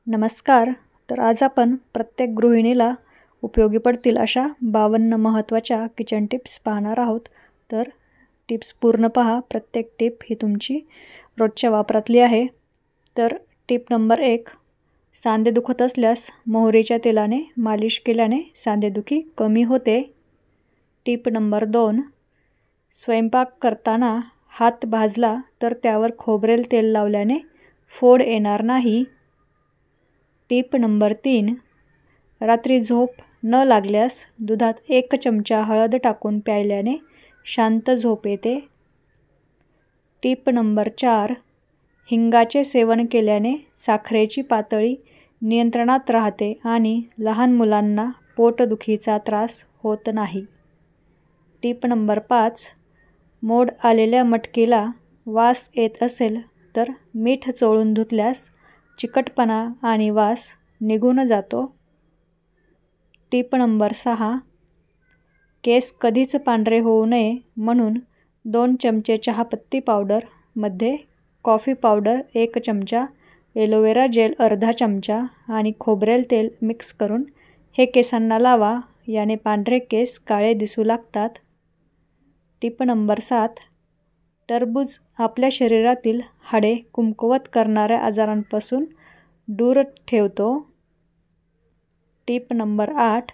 नमस्कार. तर आज आपण प्रत्येक गृहिणीला उपयोगी पडतील अशा 52 महत्त्वाच्या किचन टिप्स पाहणार आहोत. तर टिप्स पूर्ण पहा. प्रत्येक टिप ही तुमची रोजच्या वापरातली आहे. तर टिप नंबर 1, सांधे दुखत असल्यास मोहरीच्या तेलाने मालिश केल्याने सांधेदुखी कमी होते. टिप नंबर 2, स्वयंपाक करताना हात भाजला तर त्यावर खोबरेल तेल लावल्याने फोड येणार नाही. टिप नंबर 3, रात्री झोप न लागल्यास दुधात 1 चमचा हळद टाकून प्यायल्याने शांत झोप येते. टिप नंबर 4, हिंगाचे सेवन केल्याने साखरेची पातळी नियंत्रणात राहते आणि लहान मुलांना पोटदुखीचा त्रास होत नाही. टिप नंबर 5, मोड आलेल्या मटकीला वास येत असेल तर मीठ चोळून धुतल्यास चिकटपणा आणि वास निघून जातो. टिप नंबर 6, केस कधीच पांढरे होऊ नये म्हणून 2 चमचे चहापत्ती पावडर मध्ये कॉफी पावडर 1 चमचा, एलोवेरा जेल अर्धा चमचा आणि खोबरेल तेल मिक्स करून हे केसांना लावा. याने पांढरे केस काळे दिसू लागतात. टिप नंबर 7, टरबूज आपल्या शरीरातील हाडे कमकुवत करणाऱ्या आजारांपासून दूर ठेवतो. टिप नंबर 8,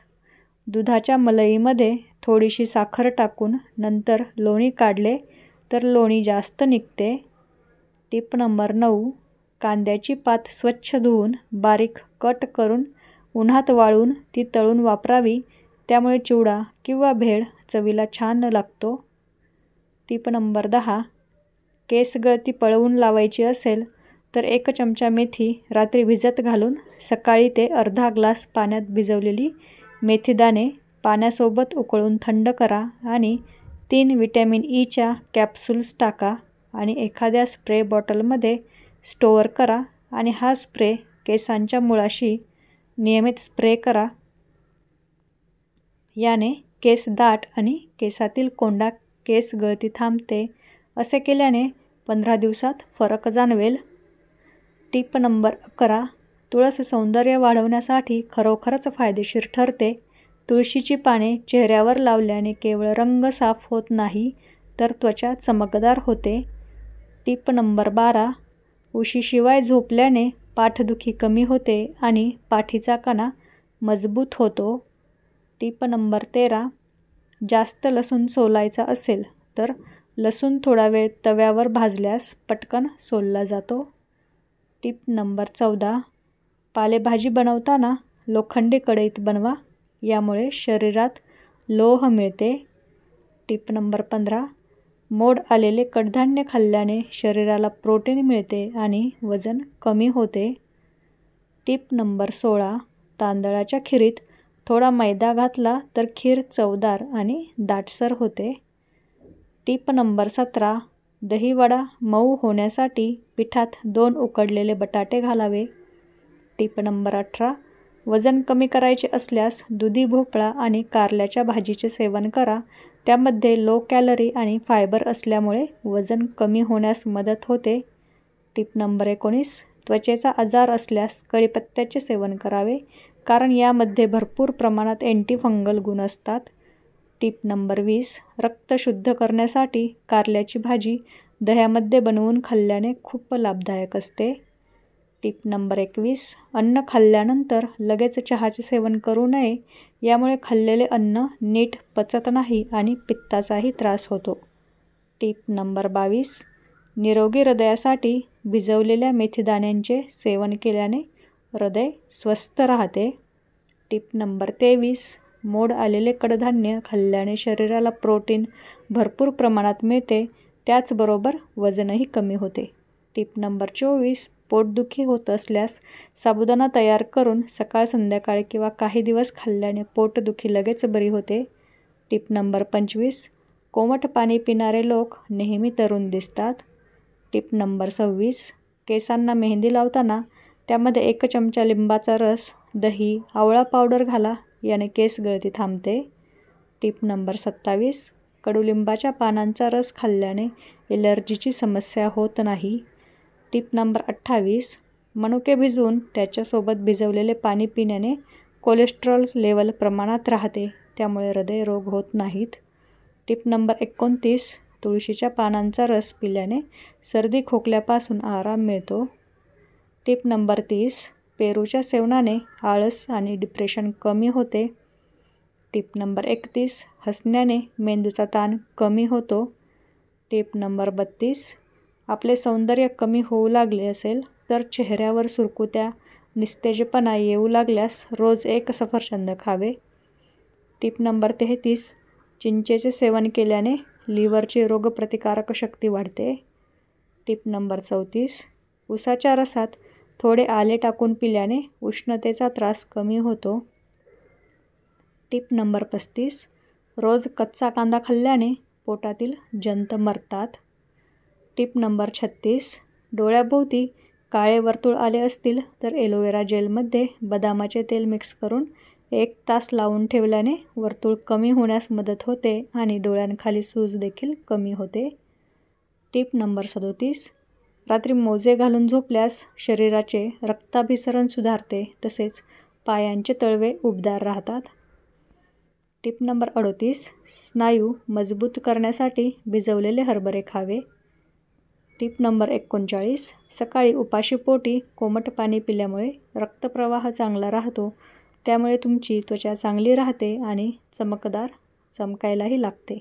दुधाच्या मलईमध्ये थोडीशी साखर टाकून नंतर लोणी काढले तर लोणी जास्त निघते. टिप नंबर 9, कांद्याची पात स्वच्छ धुवून बारीक कट करून उन्हात वाळवून ती तळून वापरावी. त्यामुळे चिवडा किंवा भेळ चवीला छान लागतो. टिप नंबर 10, केस गळती पळवून लावायची असेल तर 1 चमचा मेथी रात्री भिजत घालून सकाळी ते अर्धा ग्लास पाण्यात भिजवलेली मेथीदाणे पाण्यासोबत उकळून थंड करा आणि 3 व्हिटॅमिन ईच्या कॅप्सूल्स टाका आणि एखाद्या स्प्रे बॉटलमध्ये स्टोअर करा आणि हा स्प्रे केसांच्या मुळाशी नियमित स्प्रे करा. याने केस दाट आणि केसातील कोंडा केस गळती थांबते. असे केल्याने 15 दिवसात फरक जाणवेल. टिप नंबर 11, तुळस सौंदर्य वाढवण्यासाठी खरोखरच फायदेशीर ठरते. तुळशीची पाने चेहऱ्यावर लावल्याने केवळ रंग साफ होत नाही तर त्वचा चमकदार होते. टिप नंबर 12, उशीशिवाय झोपल्याने पाठदुखी कमी होते आणि पाठीचा कणा मजबूत होतो. टिप नंबर 13, जास्त लसूण सोलायचा असेल तर लसूण थोडा वेळ तव्यावर भाजल्यास पटकन सोलला जातो. टिप नंबर 14, पालेभाजी बनवताना लोखंडी कढईत बनवा. यामुळे शरीरात लोह मिळते. टिप नंबर 15, मोड आलेले कडधान्य खाल्ल्याने शरीराला प्रोटीन मिळते आणि वजन कमी होते. टिप नंबर 16, तांदळाच्या खिरीत थोडा मैदा घातला तर खीर चवदार आणि दाटसर होते. टिप नंबर 17, दही वडा मऊ होण्यासाठी पिठात 2 उकडलेले बटाटे घालावे. टिप नंबर 18, वजन कमी करायचे असल्यास दुधी भोपळा आणि कारल्याच्या भाजीचे सेवन करा. त्यामध्ये लो कॅलरी आणि फायबर असल्यामुळे वजन कमी होण्यास मदत होते. टिप नंबर 19, त्वचेचा आजार असल्यास कढीपत्त्याचे सेवन करावे कारण यामध्ये भरपूर प्रमाणात अँटीफंगल गुण असतात. टिप नंबर 20, रक्त शुद्ध करण्यासाठी कारल्याची भाजी दह्यामध्ये बनवून खाल्ल्याने खूप लाभदायक असते. टिप नंबर 21, अन्न खाल्ल्यानंतर लगेच चहाचे सेवन करू नये. यामुळे खाल्लेले अन्न नीट पचत नाही आणि पित्ताचाही त्रास होतो. टिप नंबर 22, निरोगी हृदयासाठी भिजवलेल्या मेथीदाण्यांचे सेवन केल्याने हृदय स्वस्थ राहते. टिप नंबर 23, मोड आलेले कडधान्य खाल्ल्याने शरीराला प्रोटीन भरपूर प्रमाणात मिळते. त्याचबरोबर वजनही कमी होते. टिप नंबर 24, पोटदुखी होत असल्यास साबुदाणा तयार करून सकाळ संध्याकाळी किंवा काही दिवस खाल्ल्याने पोटदुखी लगेच बरी होते. टिप नंबर 25, कोमट पाणी पिणारे लोक नेहमी तरुण दिसतात. टिप नंबर 26, केसांना मेहंदी लावताना त्यामध्ये 1 चमचा लिंबाचा रस, दही, आवळा पावडर घाला. याने केस गळती थांबते. टिप नंबर 27, कडुलिंबाच्या पानांचा रस खाल्ल्याने एलर्जीची समस्या होत नाही. टिप नंबर 28, मनुके भिजवून त्याच्यासोबत भिजवलेले पाणी पिण्याने कोलेस्ट्रॉल लेवल प्रमाणात राहते, त्यामुळे हृदयरोग होत नाहीत. टिप नंबर 29, तुळशीच्या पानांचा रस पिल्याने सर्दी खोकल्यापासून आराम मिळतो. टिप नंबर 30, पेरूच्या सेवनाने आळस आणि डिप्रेशन कमी होते. टिप नंबर 31, हसण्याने मेंदूचा ताण कमी होतो. टिप नंबर 32, आपले सौंदर्य कमी होऊ लागले असेल तर चेहऱ्यावर सुरकुत्या, निस्तेजपणा येऊ लागल्यास रोज 1 सफरचंद खावे. टिप नंबर 33, चिंचेचे सेवन केल्याने लिव्हरची रोगप्रतिकारक शक्ती वाढते. टिप नंबर 34, उसाच्या रसात थोडे आले टाकून पिल्याने उष्णतेचा त्रास कमी होतो. टिप नंबर 35, रोज कच्चा कांदा खाल्ल्याने पोटातील जंत मरतात. टिप नंबर 36, डोळ्याभोवती काळे वर्तुळ आले असतील तर एलोवेरा जेलमध्ये बदामाचे तेल मिक्स करून 1 तास लावून ठेवल्याने वर्तुळ कमी होण्यास मदत होते आणि डोळ्यांखाली सूज देखील कमी होते. टिप नंबर 37, रात्री मोजे घालून झोपल्यास शरीराचे रक्ताभिसरण सुधारते, तसेच पायांचे तळवे उबदार राहतात. टिप नंबर 38, स्नायू मजबूत करण्यासाठी भिजवलेले हरभरे खावे. टिप नंबर 39, सकाळी उपाशीपोटी कोमट पाणी पिल्यामुळे रक्तप्रवाह चांगला राहतो, त्यामुळे तुमची त्वचा चांगली राहते आणि चमकायलाही लागते.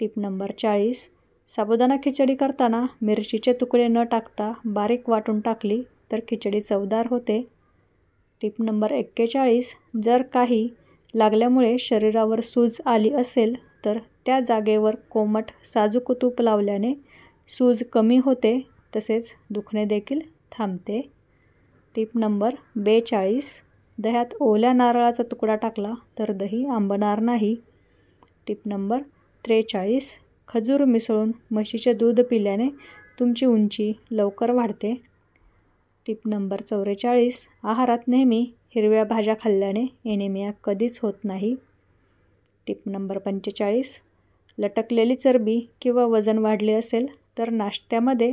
टिप नंबर 40, साबुदाणा खिचडी करताना मिरचीचे तुकडे न टाकता बारीक वाटून टाकली तर खिचडी चवदार होते. टिप नंबर 41, जर काही लागल्यामुळे शरीरावर सूज आली असेल तर त्या जागेवर कोमट साजूक तूप लावल्याने सूज कमी होते, तसेच दुखणे देखील थांबते. टिप नंबर 42, दह्यात ओल्या नारळाचा तुकडा टाकला तर दही आंबणार नाही. टिप नंबर 43, खजूर मिसळून म्हशीचे दूध पिल्याने तुमची उंची लवकर वाढते. टिप नंबर 44, आहारात नेहमी हिरव्या भाज्या खाल्ल्याने एनिमिया कधीच होत नाही. टिप नंबर 45, लटकलेली चरबी किंवा वजन वाढले असेल तर नाश्त्यामध्ये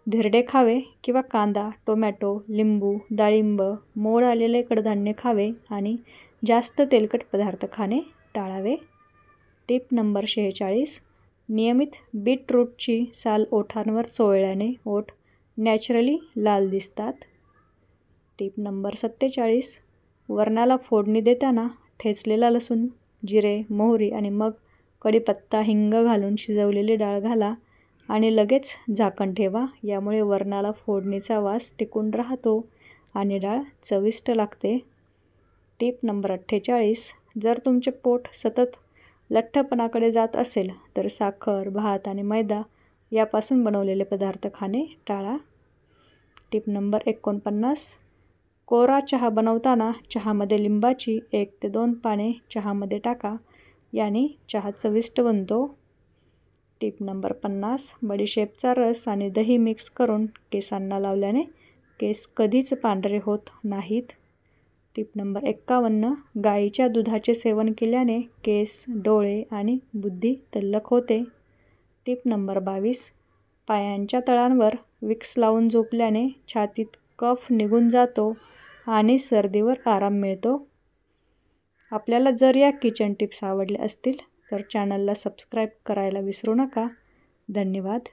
धिरडे खावे किंवा कांदा, टोमॅटो, लिंबू, डाळिंब, मोड आलेले कडधान्य खावे आणि जास्त तेलकट पदार्थ खाणे टाळावे. टिप नंबर 46, नियमित बीटरूटची साल ओठांवर चोळल्याने ओठ नॅचरली लाल दिसतात. टिप नंबर 47, वरणाला फोडणी देताना ठेचलेला लसूण, जिरे, मोहरी आणि मग कढीपत्ता, हिंग घालून शिजवलेली डाळ घाला आणि लगेच झाकण ठेवा. यामुळे वरणाला फोडणीचा वास टिकून राहतो आणि डाळ चविष्ट लागते. टिप नंबर 48, जर तुमचे पोट सतत लठ्ठपणाकडे जात असेल तर साखर, भात आणि मैदा यापासून बनवलेले पदार्थ खाणे टाळा. टिप नंबर 49, कोरा चहा बनवताना चहामध्ये लिंबाची 1 ते 2 पाने चहामध्ये टाका, याने चहा चविष्ट बनतो. टिप नंबर 50, बडीशेपचा रस आणि दही मिक्स करून केसांना लावल्याने केस कधीच पांढरे होत नाहीत. टिप नंबर 51, गाईच्या दुधाचे सेवन केल्याने केस, डोळे आणि बुद्धी तल्लख होते. टिप नंबर 22, पायांच्या तळांवर विक्स लावून झोपल्याने छातीत कफ निघून जातो आणि सर्दीवर आराम मिळतो. आपल्याला जर या किचन टिप्स आवडल्या असतील तर चॅनलला सबस्क्राईब करायला विसरू नका. धन्यवाद.